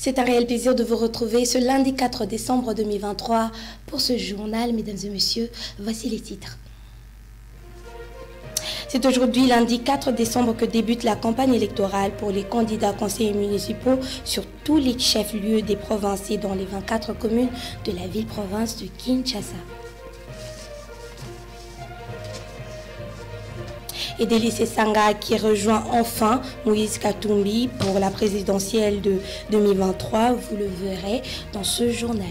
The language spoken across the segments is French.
C'est un réel plaisir de vous retrouver ce lundi 4 décembre 2023 pour ce journal. Mesdames et messieurs, voici les titres. C'est aujourd'hui, lundi 4 décembre, que débute la campagne électorale pour les candidats conseillers municipaux sur tous les chefs-lieux des provinces et dans les 24 communes de la ville-province de Kinshasa. Et Délice Sanga qui rejoint enfin Moïse Katumbi pour la présidentielle de 2023. Vous le verrez dans ce journal.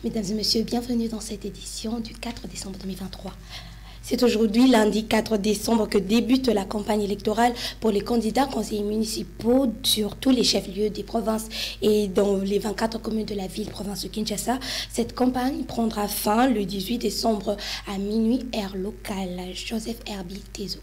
Mesdames et messieurs, bienvenue dans cette édition du 4 décembre 2023. C'est aujourd'hui, lundi 4 décembre, que débute la campagne électorale pour les candidats conseillers municipaux sur tous les chefs-lieux des provinces et dans les 24 communes de la ville-province de Kinshasa. Cette campagne prendra fin le 18 décembre à minuit, heure locale. Joseph Herbie Tezo.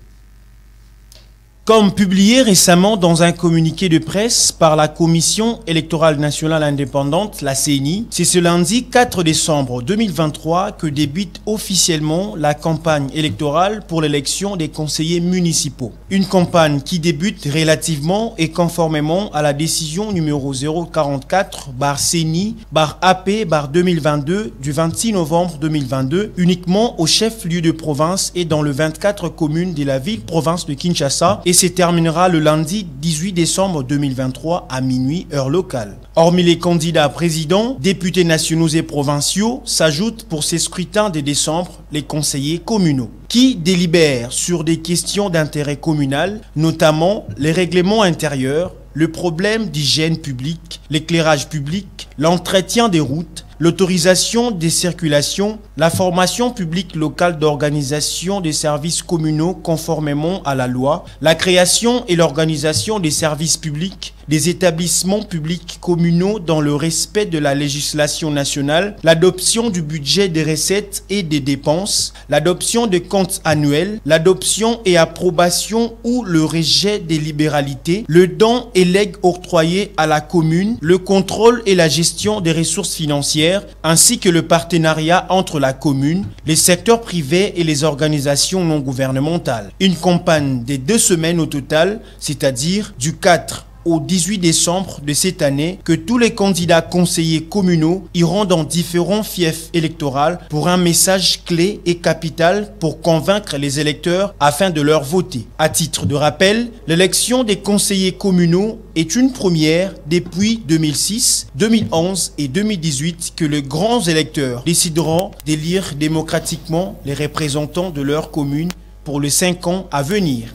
Comme publié récemment dans un communiqué de presse par la Commission électorale nationale indépendante, la CENI, c'est ce lundi 4 décembre 2023 que débute officiellement la campagne électorale pour l'élection des conseillers municipaux. Une campagne qui débute relativement et conformément à la décision numéro 044/CENI/AP/2022 du 26 novembre 2022, uniquement au chef-lieu de province et dans les 24 communes de la ville-province de Kinshasa, et se terminera le lundi 18 décembre 2023 à minuit, heure locale. Hormis les candidats présidents, députés nationaux et provinciaux, s'ajoutent pour ces scrutins de décembre les conseillers communaux, qui délibèrent sur des questions d'intérêt communal, notamment les règlements intérieurs, le problème d'hygiène publique, l'éclairage public, l'entretien des routes, l'autorisation des circulations, la formation publique locale d'organisation des services communaux conformément à la loi, la création et l'organisation des services publics, des établissements publics communaux dans le respect de la législation nationale, l'adoption du budget des recettes et des dépenses, l'adoption des comptes annuels, l'adoption et approbation ou le rejet des libéralités, le don et legs octroyés à la commune, le contrôle et la gestion des ressources financières, ainsi que le partenariat entre la commune, les secteurs privés et les organisations non gouvernementales. Une campagne de 2 semaines au total, c'est-à-dire du 4 au 18 décembre de cette année, que tous les candidats conseillers communaux iront dans différents fiefs électoraux pour un message clé et capital pour convaincre les électeurs afin de leur voter. À titre de rappel, l'élection des conseillers communaux est une première depuis 2006, 2011 et 2018 que les grands électeurs décideront d'élire démocratiquement les représentants de leur commune pour les 5 ans à venir.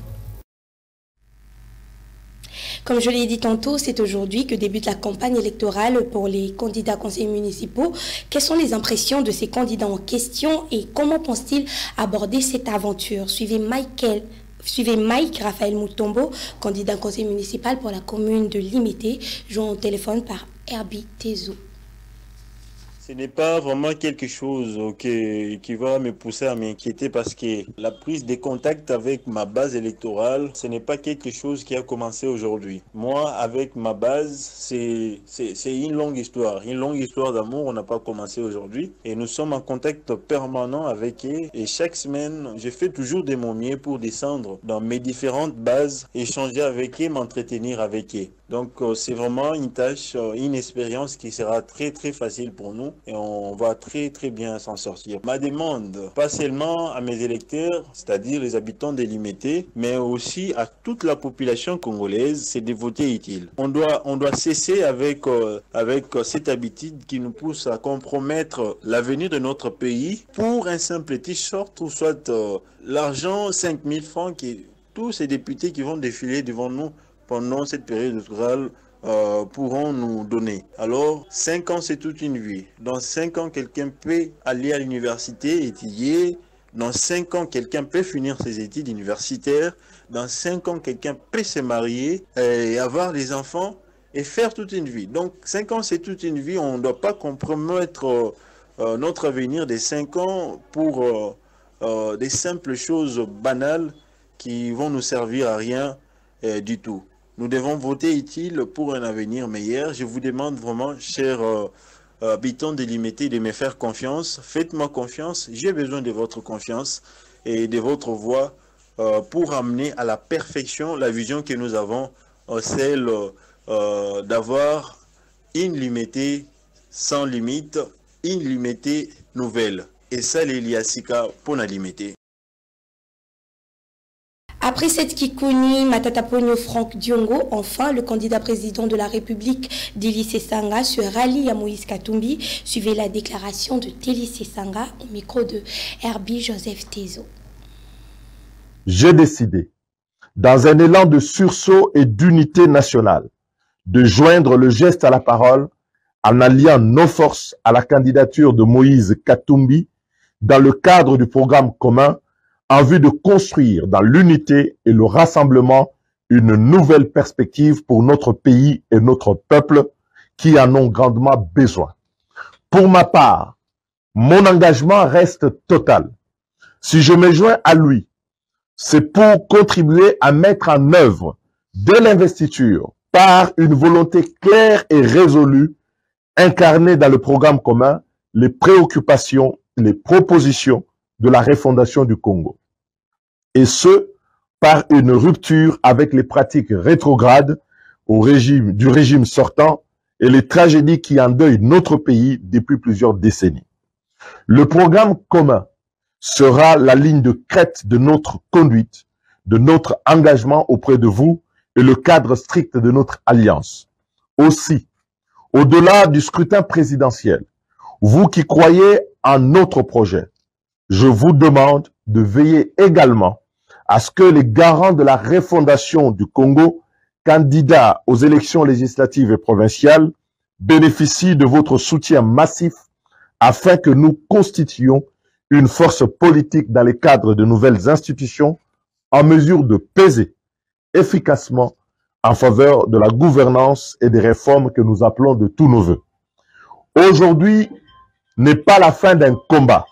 Comme je l'ai dit tantôt, c'est aujourd'hui que débute la campagne électorale pour les candidats conseillers municipaux. Quelles sont les impressions de ces candidats en question et comment pensent-ils aborder cette aventure? Suivez Mike Raphaël Mutombo, candidat conseiller municipal pour la commune de Limité, joint au téléphone par Herbie Tezo. Ce n'est pas vraiment quelque chose qui va me pousser à m'inquiéter parce que la prise de contact avec ma base électorale, ce n'est pas quelque chose qui a commencé aujourd'hui. Moi, avec ma base, c'est une longue histoire d'amour. On n'a pas commencé aujourd'hui et nous sommes en contact permanent avec eux. Et chaque semaine, je fais toujours de mon mieux pour descendre dans mes différentes bases, échanger avec eux, m'entretenir avec eux. Donc, c'est vraiment une tâche, une expérience qui sera très très facile pour nous. Et on va très très bien s'en sortir. Ma demande, pas seulement à mes électeurs, c'est-à-dire les habitants de Limité, mais aussi à toute la population congolaise, c'est de voter utile. On doit cesser avec cette habitude qui nous pousse à compromettre l'avenir de notre pays pour un simple t-shirt ou soit l'argent, 5 000 francs, tous ces députés qui vont défiler devant nous pendant cette période électorale pourront nous donner. Alors, 5 ans, c'est toute une vie. Dans 5 ans, quelqu'un peut aller à l'université, étudier. Dans 5 ans, quelqu'un peut finir ses études universitaires. Dans 5 ans, quelqu'un peut se marier et avoir des enfants et faire toute une vie. Donc, 5 ans, c'est toute une vie. On ne doit pas compromettre notre avenir des 5 ans pour des simples choses banales qui vont nous servir à rien du tout. Nous devons voter utile pour un avenir meilleur. Je vous demande vraiment, chers habitants de Limité, de me faire confiance. Faites-moi confiance. J'ai besoin de votre confiance et de votre voix pour amener à la perfection la vision que nous avons, celle d'avoir une limitée sans limite, une limitée nouvelle. Et ça, l'Eliasika pour la limiter. Après cette Kikuni, Matata Ponyo Franck Diongo, enfin, le candidat président de la République, Délice Sanga, se rallie à Moïse Katumbi. Suivez la déclaration de Délice Sanga au micro de Herbie Joseph Tezo. J'ai décidé, dans un élan de sursaut et d'unité nationale, de joindre le geste à la parole en alliant nos forces à la candidature de Moïse Katumbi dans le cadre du programme commun en vue de construire dans l'unité et le rassemblement une nouvelle perspective pour notre pays et notre peuple qui en ont grandement besoin. Pour ma part, mon engagement reste total. Si je me joins à lui, c'est pour contribuer à mettre en œuvre, dès l'investiture, par une volonté claire et résolue, incarnée dans le programme commun, les préoccupations, les propositions de la refondation du Congo. Et ce, par une rupture avec les pratiques rétrogrades du régime sortant et les tragédies qui endeuillent notre pays depuis plusieurs décennies. Le programme commun sera la ligne de crête de notre conduite, de notre engagement auprès de vous et le cadre strict de notre alliance. Aussi, au-delà du scrutin présidentiel, vous qui croyez en notre projet, je vous demande de veiller également à ce que les garants de la refondation du Congo, candidats aux élections législatives et provinciales, bénéficient de votre soutien massif afin que nous constituions une force politique dans les cadres de nouvelles institutions en mesure de peser efficacement en faveur de la gouvernance et des réformes que nous appelons de tous nos vœux. Aujourd'hui n'est pas la fin d'un combat.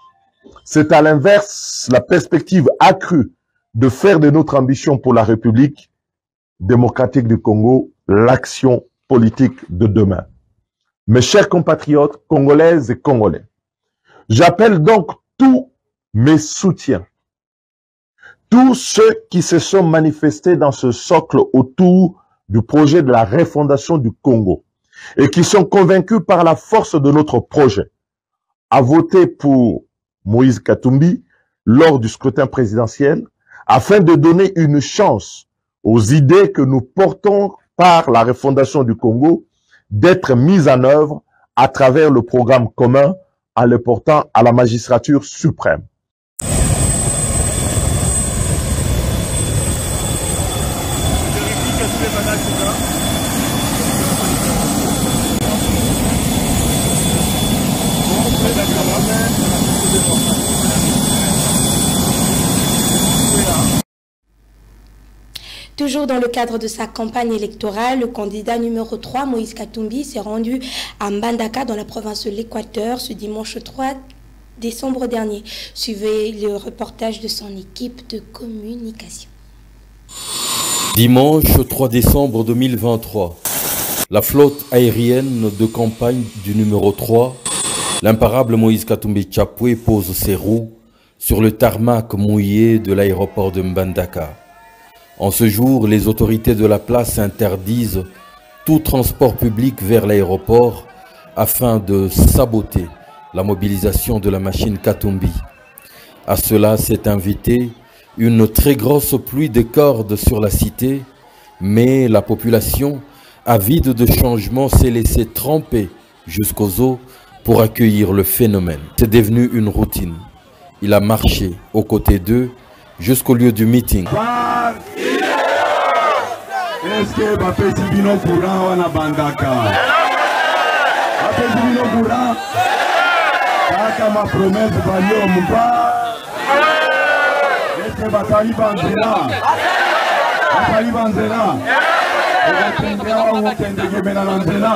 C'est à l'inverse la perspective accrue de faire de notre ambition pour la République démocratique du Congo l'action politique de demain. Mes chers compatriotes congolaises et congolais, j'appelle donc tous mes soutiens, tous ceux qui se sont manifestés dans ce socle autour du projet de la refondation du Congo et qui sont convaincus par la force de notre projet à voter pour Moïse Katumbi lors du scrutin présidentiel afin de donner une chance aux idées que nous portons par la refondation du Congo d'être mises en œuvre à travers le programme commun en le portant à la magistrature suprême. Toujours dans le cadre de sa campagne électorale, le candidat numéro 3, Moïse Katumbi, s'est rendu à Mbandaka dans la province de l'Équateur ce dimanche 3 décembre dernier. Suivez le reportage de son équipe de communication. Dimanche 3 décembre 2023, la flotte aérienne de campagne du numéro 3, l'imparable Moïse Katumbi Chapwe, pose ses roues sur le tarmac mouillé de l'aéroport de Mbandaka. En ce jour, les autorités de la place interdisent tout transport public vers l'aéroport afin de saboter la mobilisation de la machine Katumbi. À cela s'est invitée une très grosse pluie de cordes sur la cité, mais la population, avide de changement, s'est laissée tremper jusqu'aux os pour accueillir le phénomène. C'est devenu une routine. Il a marché aux côtés d'eux jusqu'au lieu du meeting. Est-ce que bapesi bino courant wana bandaka? Bapesi bino courant? Kaka ma promesse balio mba. Est-ce que bakali banzela? Bakali banzela? Ogotende awa ogotende gemena lanzela?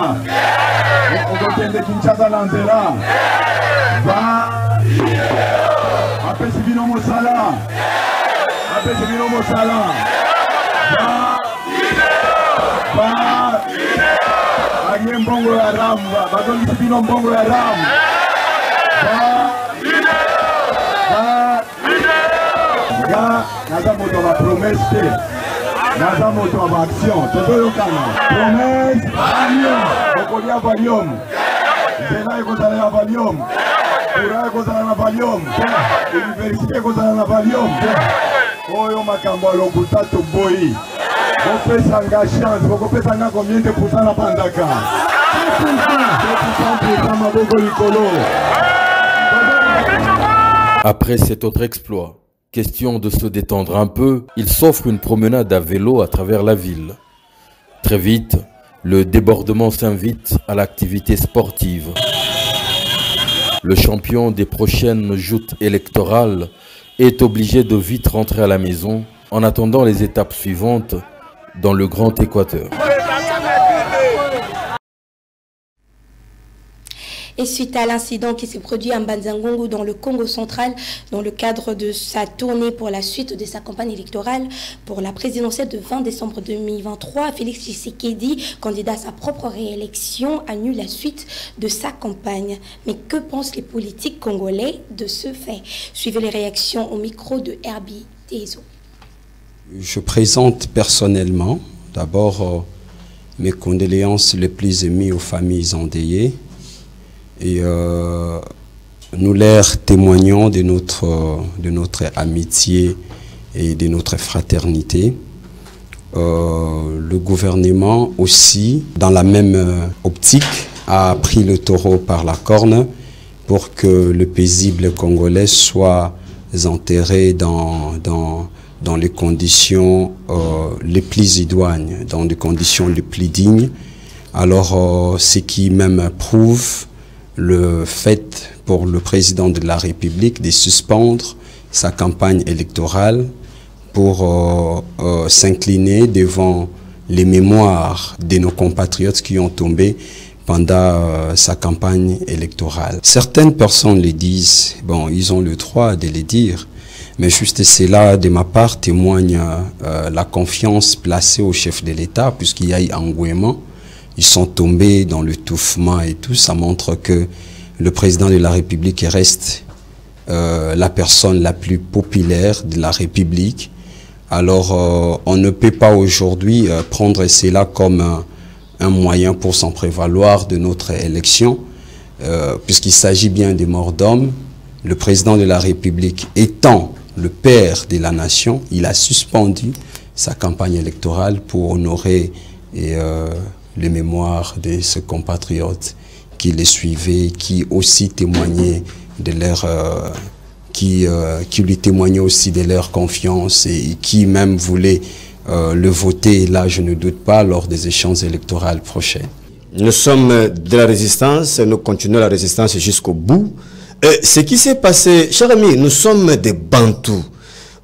Ogotende Kinshasa lanzela? Bapesi bino mosala? Bapesi bino mosala? Aye mbongo ya ramba, badoni sibino mbongo ya ramba. nga naza moto ba promesse te naza moto ba action tozoyokana promesse valium okolia valium nzela ekozala na valium kura ekozala na valium université ekozala na valium oyo makambo ya lokuta toboyi bopesanga chance bokopesanga combien de pourcent na bandaka 2% maboko likolo. Après cet autre exploit, question de se détendre un peu, il s'offre une promenade à vélo à travers la ville. Très vite, le débordement s'invite à l'activité sportive. Le champion des prochaines joutes électorales est obligé de vite rentrer à la maison en attendant les étapes suivantes dans le Grand Équateur. Et suite à l'incident qui s'est produit à Mbanza-Ngungu dans le Congo central, dans le cadre de sa tournée pour la suite de sa campagne électorale pour la présidentielle de 20 décembre 2023, Félix Tshisekedi, candidat à sa propre réélection, annule la suite de sa campagne. Mais que pensent les politiques congolais de ce fait? Suivez les réactions au micro de Herbie Tezo. Je présente personnellement d'abord mes condoléances les plus émues aux familles endeuillées. Et nous leur témoignons de notre amitié et de notre fraternité. Le gouvernement aussi, dans la même optique, a pris le taureau par la corne pour que le paisible Congolais soit enterré dans les conditions les plus idoines, dans les conditions les plus dignes. Alors, ce qui même prouve le fait pour le président de la République de suspendre sa campagne électorale pour s'incliner devant les mémoires de nos compatriotes qui ont tombé pendant sa campagne électorale. Certaines personnes le disent, bon, ils ont le droit de le dire, mais juste cela, de ma part, témoigne la confiance placée au chef de l'État, puisqu'il y a eu engouement. Ils sont tombés dans l'étouffement et tout. Ça montre que le président de la République reste la personne la plus populaire de la République. Alors, on ne peut pas aujourd'hui prendre cela comme un moyen pour s'en prévaloir de notre élection, puisqu'il s'agit bien des morts d'hommes. Le président de la République étant le père de la nation, il a suspendu sa campagne électorale pour honorer les mémoires de ses compatriotes qui les suivaient, qui aussi témoignaient de leur, qui lui témoignaient aussi de leur confiance et qui même voulaient le voter, là je ne doute pas, lors des échéances électorales prochaines. Nous sommes de la résistance, nous continuons la résistance jusqu'au bout. Ce qui s'est passé, chers amis, nous sommes des Bantous.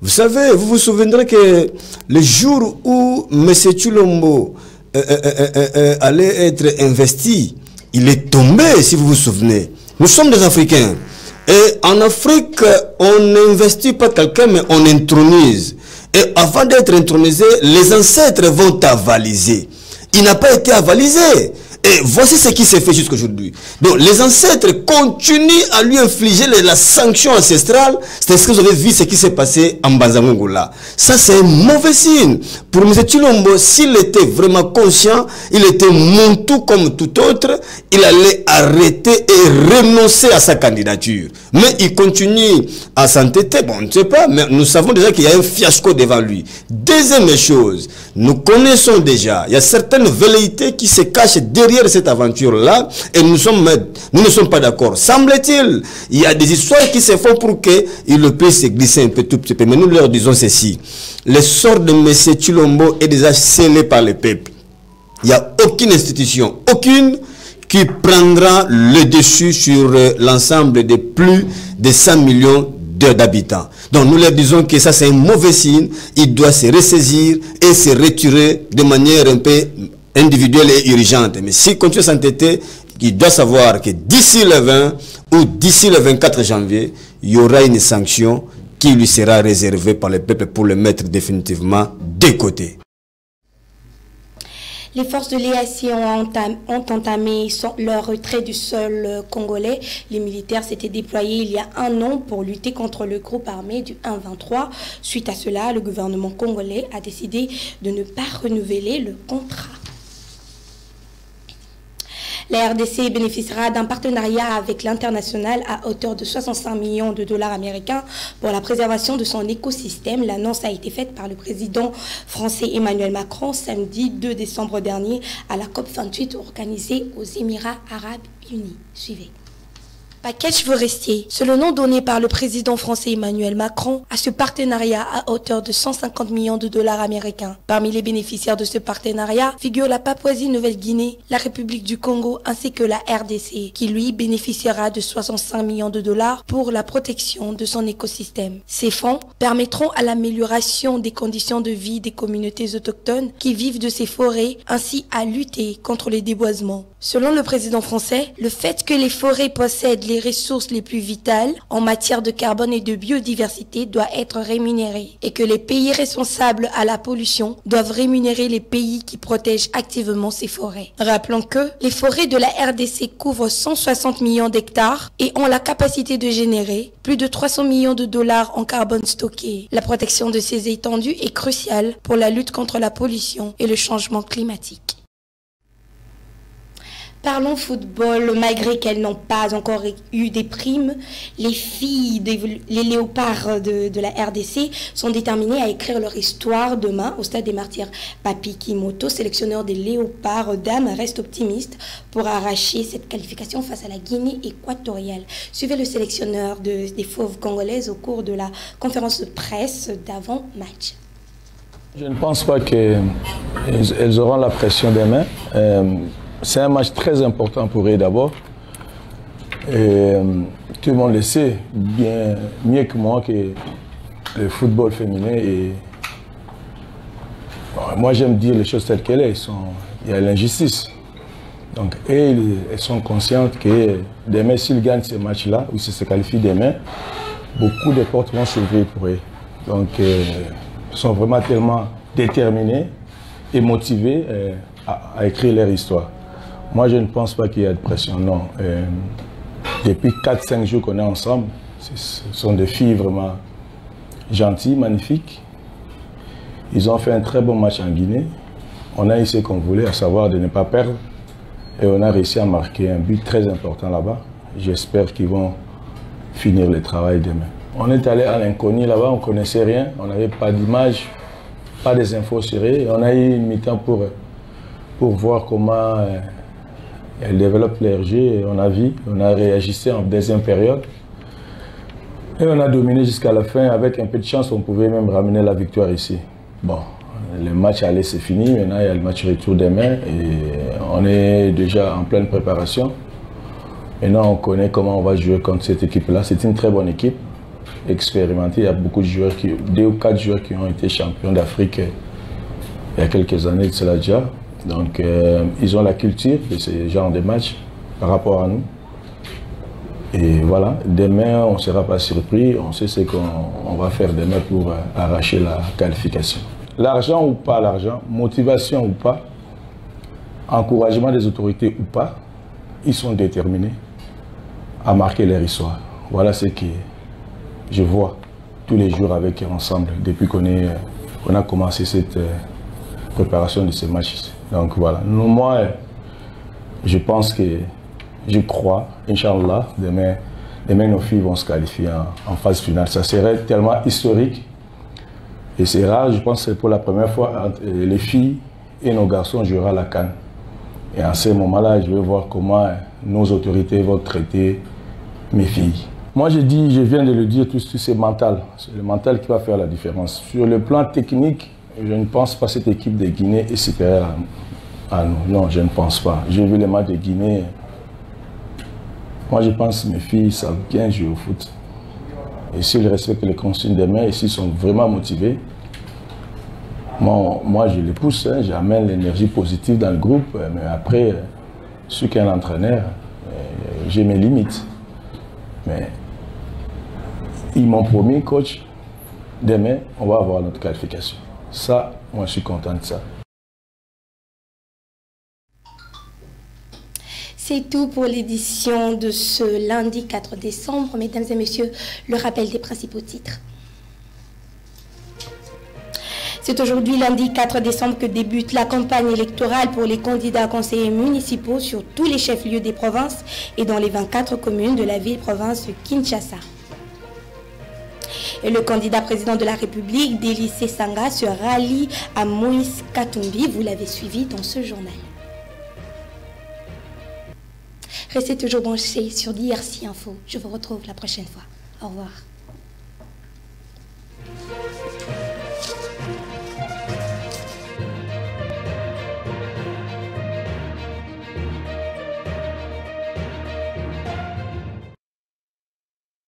Vous savez, vous vous souviendrez que le jour où M. Tshilombo allait être investi, il est tombé, si vous vous souvenez. Nous sommes des Africains. Et en Afrique, on n'investit pas quelqu'un, mais on intronise. Et avant d'être intronisé, les ancêtres vont avaliser. Il n'a pas été avalisé. Et voici ce qui s'est fait jusqu'aujourd'hui. Donc les ancêtres continuent à lui infliger la sanction ancestrale. C'est ce que vous avez vu, ce qui s'est passé en Mbanza-Ngungu là. Ça c'est un mauvais signe. Pour M. Tshilombo, s'il était vraiment conscient, il était montou comme tout autre, il allait arrêter et renoncer à sa candidature. Mais il continue à s'entêter. Bon, on ne sait pas, mais nous savons déjà qu'il y a un fiasco devant lui. Deuxième chose, nous connaissons déjà, il y a certaines velléités qui se cachent derrière cette aventure-là, et nous ne sommes pas d'accord. Semble-t-il, il y a des histoires qui se font pour qu'il puisse se glisser un peu tout petit peu. Mais nous leur disons ceci. Le sort de M. Tshilombo est déjà scellé par le peuple. Il n'y a aucune institution, aucune, qui prendra le dessus sur l'ensemble de plus de 100 millions d'habitants. Donc nous leur disons que ça c'est un mauvais signe. Il doit se ressaisir et se retirer de manière un peu individuelle et urgente. Mais s'il continue à s'entêter, il doit savoir que d'ici le 20 ou d'ici le 24 janvier, il y aura une sanction qui lui sera réservée par le peuple pour le mettre définitivement de côté. Les forces de l'EAC ont entamé leur retrait du sol congolais. Les militaires s'étaient déployés il y a un an pour lutter contre le groupe armé du 1-23. Suite à cela, le gouvernement congolais a décidé de ne pas renouveler le contrat. La RDC bénéficiera d'un partenariat avec l'international à hauteur de 65 millions de dollars américains pour la préservation de son écosystème. L'annonce a été faite par le président français Emmanuel Macron samedi 2 décembre dernier à la COP28 organisée aux Émirats Arabes Unis. Suivez. Package forestier, c'est le nom donné par le président français Emmanuel Macron à ce partenariat à hauteur de 150 millions de dollars américains. Parmi les bénéficiaires de ce partenariat figurent la Papouasie-Nouvelle-Guinée, la République du Congo ainsi que la RDC, qui lui bénéficiera de 65 millions de dollars pour la protection de son écosystème. Ces fonds permettront à l'amélioration des conditions de vie des communautés autochtones qui vivent de ces forêts, ainsi à lutter contre les déboisements. Selon le président français, le fait que les forêts possèdent les ressources les plus vitales en matière de carbone et de biodiversité doit être rémunéré et que les pays responsables à la pollution doivent rémunérer les pays qui protègent activement ces forêts. Rappelons que les forêts de la RDC couvrent 160 millions d'hectares et ont la capacité de générer plus de 300 millions de dollars en carbone stocké. La protection de ces étendues est cruciale pour la lutte contre la pollution et le changement climatique. Parlons football, malgré qu'elles n'ont pas encore eu des primes, les filles, les léopards de la RDC sont déterminées à écrire leur histoire demain au stade des Martyrs. Papi Kimoto, sélectionneur des léopards dames, reste optimiste pour arracher cette qualification face à la Guinée équatoriale. Suivez le sélectionneur des fauves congolaises au cours de la conférence de presse d'avant-match. Je ne pense pas qu'elles auront la pression demain. C'est un match très important pour eux d'abord. Et tout le monde le sait bien mieux que moi que le football féminin. Et bon, moi j'aime dire les choses telles qu'elles sont. Il y a l'injustice. Donc elles sont conscientes que demain, s'ils gagnent ce match-là, ou s'ils se qualifient demain, beaucoup de portes vont s'ouvrir pour eux. Donc ils sont vraiment tellement déterminés et motivés à écrire leur histoire. Moi, je ne pense pas qu'il y ait de pression, non. Depuis 4-5 jours qu'on est ensemble, ce sont des filles vraiment gentilles, magnifiques. Ils ont fait un très bon match en Guinée. On a eu ce qu'on voulait, à savoir de ne pas perdre. Et on a réussi à marquer un but très important là-bas. J'espère qu'ils vont finir le travail demain. On est allé à l'inconnu là-bas, on ne connaissait rien. On n'avait pas d'image, pas des infos sur eux. On a eu une mi-temps pour voir comment elles développent leur jeu. Et on a vu, on a réagi en deuxième période. Et on a dominé jusqu'à la fin. Avec un peu de chance, on pouvait même ramener la victoire ici. Bon, le match aller, c'est fini. Maintenant, il y a le match retour demain. Et on est déjà en pleine préparation. Maintenant, on connaît comment on va jouer contre cette équipe-là. C'est une très bonne équipe, expérimentée. Il y a beaucoup de joueurs, 2 ou 4 joueurs qui ont été champions d'Afrique il y a quelques années de cela déjà. Donc, ils ont la culture de ce genre de match par rapport à nous. Et voilà, demain, on ne sera pas surpris. On sait ce qu'on va faire demain pour arracher la qualification. L'argent ou pas l'argent, motivation ou pas, encouragement des autorités ou pas, ils sont déterminés à marquer leur histoire. Voilà ce que je vois tous les jours avec eux ensemble depuis qu'on a commencé cette préparation de ce match. Donc voilà, moi, je pense que, je crois, Inch'Allah, demain nos filles vont se qualifier en phase finale. Ça serait tellement historique et c'est rare, je pense que c'est pour la première fois les filles et nos garçons joueront à la CAN. Et à ce moment-là, je vais voir comment nos autorités vont traiter mes filles. Moi, je viens de le dire, tout c'est mental. C'est le mental qui va faire la différence. Sur le plan technique, je ne pense pas que cette équipe de Guinée est supérieure à nous. Non, je ne pense pas. J'ai vu les matchs de Guinée. Moi, je pense que mes filles savent bien jouer au foot. Et s'ils respectent les consignes des mains et s'ils sont vraiment motivés, moi je les pousse, hein, j'amène l'énergie positive dans le groupe. Mais après, je suis qu'un entraîneur, j'ai mes limites. Mais ils m'ont promis, coach, demain, on va avoir notre qualification. Ça, moi, je suis content de ça. C'est tout pour l'édition de ce lundi 4 décembre. Mesdames et messieurs, le rappel des principaux titres. C'est aujourd'hui, lundi 4 décembre, que débute la campagne électorale pour les candidats conseillers municipaux sur tous les chefs-lieux des provinces et dans les 24 communes de la ville-province de Kinshasa. Et le candidat président de la République, Délicé Sanga, se rallie à Moïse Katumbi. Vous l'avez suivi dans ce journal. Restez toujours branchés sur DRC Info. Je vous retrouve la prochaine fois. Au revoir.